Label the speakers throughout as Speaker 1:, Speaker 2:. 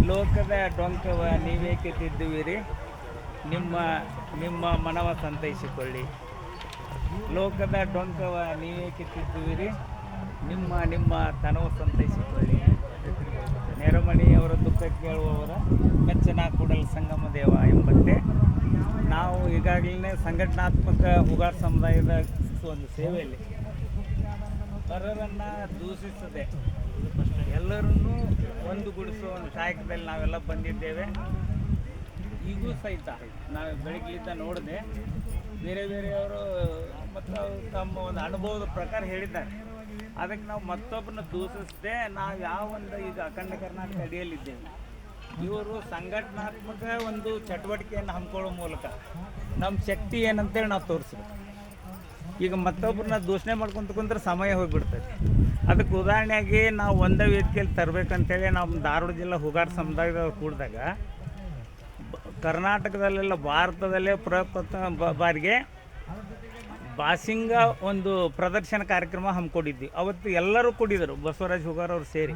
Speaker 1: ಲೋಕದ ಡೊಂಕವ ನೀವೇಕೆ ತಿದ್ದುವಿರಿ, ನಿಮ್ಮ ನಿಮ್ಮ ಮನವ ಸಂತೈಸಿಕೊಳ್ಳಿ. ಲೋಕದ ಡೊಂಕವ ನೀವೇಕೆ ತಿದ್ದುವಿರಿ, ನಿಮ್ಮ ನಿಮ್ಮ ತನವ ಸಂತೈಸಿಕೊಳ್ಳಿ. ನೆರಮಣಿಯವರ ದುಃಖ ಕೇಳುವವರ ಮೆಚ್ಚನ ಕೂಡಲ ಸಂಗಮ ದೇವ ಎಂಬಂತೆ ನಾವು ಈಗಾಗಲೇ ಸಂಘಟನಾತ್ಮಕ ಹುಗಾರ್ ಸಮುದಾಯದ ಒಂದು ಸೇವೆಯಲ್ಲಿ ಪರರನ್ನು ದೂಷಿಸದೆ ಎಲ್ಲರನ್ನೂ ಒಂದುಗೂಡಿಸುವ ಒಂದು ಕಾಯಕದಲ್ಲಿ ನಾವೆಲ್ಲ ಬಂದಿದ್ದೇವೆ. ಈಗೂ ಸಹಿತ ನಾವು ಬೆಳಗ್ಗೆಯಿಂದ ನೋಡಿದೆ, ಬೇರೆ ಬೇರೆಯವರು ಮತ್ತು ತಮ್ಮ ಒಂದು ಅನುಭವದ ಪ್ರಕಾರ ಹೇಳಿದ್ದಾರೆ. ಅದಕ್ಕೆ ನಾವು ಮತ್ತೊಬ್ಬರನ್ನ ದೂಷಿಸದೆ ನಾವು ಯಾವ ಒಂದು ಈಗ ಅಖಂಡ ಕರ್ನಾಟಕ ಅಡಿಯಲ್ಲಿದ್ದೇವೆ, ಇವರು ಸಂಘಟನಾತ್ಮಕ ಒಂದು ಚಟುವಟಿಕೆಯನ್ನು ಹಮ್ಮಿಕೊಳ್ಳೋ ಮೂಲಕ ನಮ್ಮ ಶಕ್ತಿ ಏನಂತೇಳಿ ನಾವು ತೋರಿಸ್ಬೇಕು. ಈಗ ಮತ್ತೊಬ್ಬರನ್ನ ದೂಷಣೆ ಮಾಡ್ಕೊಂತ ಕುಂದ್ರೆ ಸಮಯ ಹೋಗಿಬಿಡ್ತದೆ. ಅದಕ್ಕೆ ಉದಾಹರಣೆಯಾಗಿ ನಾವು ಒಂದೇ ವೇದಿಕೆಯಲ್ಲಿ ತರಬೇಕಂತೇಳಿ ನಾವು ಧಾರವಾಡ ಜಿಲ್ಲಾ ಹುಗಾರ್ ಸಮುದಾಯದವ್ರು ಕೂಡಿದಾಗ ಕರ್ನಾಟಕದಲ್ಲೆಲ್ಲ ಭಾರತದಲ್ಲೇ ಪ್ರಪ್ರಥಮ ಬಾರಿಗೆ ಬಾಸಿಂಗ ಒಂದು ಪ್ರದರ್ಶನ ಕಾರ್ಯಕ್ರಮ ಹಮ್ಮಿಕೊಂಡಿದ್ವಿ. ಅವತ್ತು ಎಲ್ಲರೂ ಕೂಡಿದರು, ಬಸವರಾಜ್ ಹುಗಾರ್ ಅವರು ಸೇರಿ.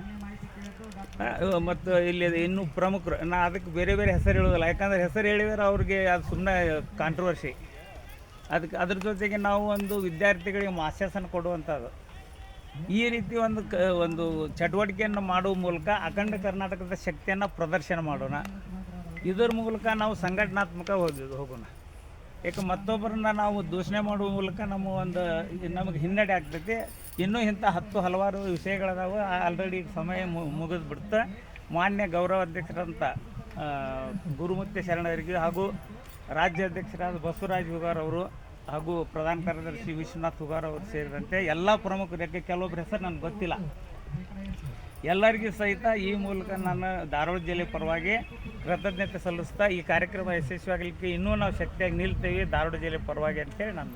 Speaker 1: ಮತ್ತು ಇಲ್ಲಿ ಇನ್ನೂ ಪ್ರಮುಖರು, ನಾ ಅದಕ್ಕೆ ಬೇರೆ ಬೇರೆ ಹೆಸರು ಹೇಳೋದಿಲ್ಲ, ಯಾಕಂದರೆ ಹೆಸರು ಹೇಳಿದರೆ ಅವ್ರಿಗೆ ಅದು ಸುಮ್ಮನೆ ಕಾಂಟ್ರವರ್ಸಿ. ಅದಕ್ಕೆ ಅದ್ರ ಜೊತೆಗೆ ನಾವು ಒಂದು ವಿದ್ಯಾರ್ಥಿಗಳಿಗೆ ಮಾಸ್ಯಾಸನ ಕೊಡುವಂಥದ್ದು, ಈ ರೀತಿ ಒಂದು ಚಟುವಟಿಕೆಯನ್ನು ಮಾಡುವ ಮೂಲಕ ಅಖಂಡ ಕರ್ನಾಟಕದ ಶಕ್ತಿಯನ್ನು ಪ್ರದರ್ಶನ ಮಾಡೋಣ. ಇದರ ಮೂಲಕ ನಾವು ಸಂಘಟನಾತ್ಮಕ ಹೋಗೋಣ. ಯಾಕೆ ಮತ್ತೊಬ್ಬರನ್ನ ನಾವು ದೂಷಣೆ ಮಾಡುವ ಮೂಲಕ ನಮಗೆ ಹಿನ್ನಡೆ ಆಗ್ತೈತಿ. ಇನ್ನೂ ಇಂಥ ಹಲವಾರು ವಿಷಯಗಳದಾವೆ. ಆಲ್ರೆಡಿ ಸಮಯ ಮುಗಿದು ಬಿಡುತ್ತೆ. ಮಾನ್ಯ ಗೌರವ ಅಧ್ಯಕ್ಷರಂಥ ಗುರುಮೂರ್ತಿ ಶರಣರಿಗೆ ಹಾಗೂ ರಾಜ್ಯಾಧ್ಯಕ್ಷರಾದ ಬಸವರಾಜ್ ಹುಗಾರ್ ಅವರು ಹಾಗೂ ಪ್ರಧಾನ ಕಾರ್ಯದರ್ಶಿ ವಿಶ್ವನಾಥ್ ಹುಗಾರ್ ಅವರು ಸೇರಿದಂತೆ ಎಲ್ಲ ಪ್ರಮುಖರಿಗೆ, ಕೆಲವೊಬ್ಬರ ಹೆಸರು ನನಗೆ ಗೊತ್ತಿಲ್ಲ, ಎಲ್ಲರಿಗೂ ಸಹಿತ ಈ ಮೂಲಕ ನಾನು ಧಾರವಾಡ ಜಿಲ್ಲೆ ಪರವಾಗಿ ಕೃತಜ್ಞತೆ ಸಲ್ಲಿಸ್ತಾ ಈ ಕಾರ್ಯಕ್ರಮ ಯಶಸ್ವಿಯಾಗಲಿಕ್ಕೆ ಇನ್ನೂ ನಾವು ಶಕ್ತಿಯಾಗಿ ನಿಲ್ತೇವೆ ಧಾರವಾಡ ಜಿಲ್ಲೆ ಪರವಾಗಿ ಅಂತೇಳಿ ನಾನು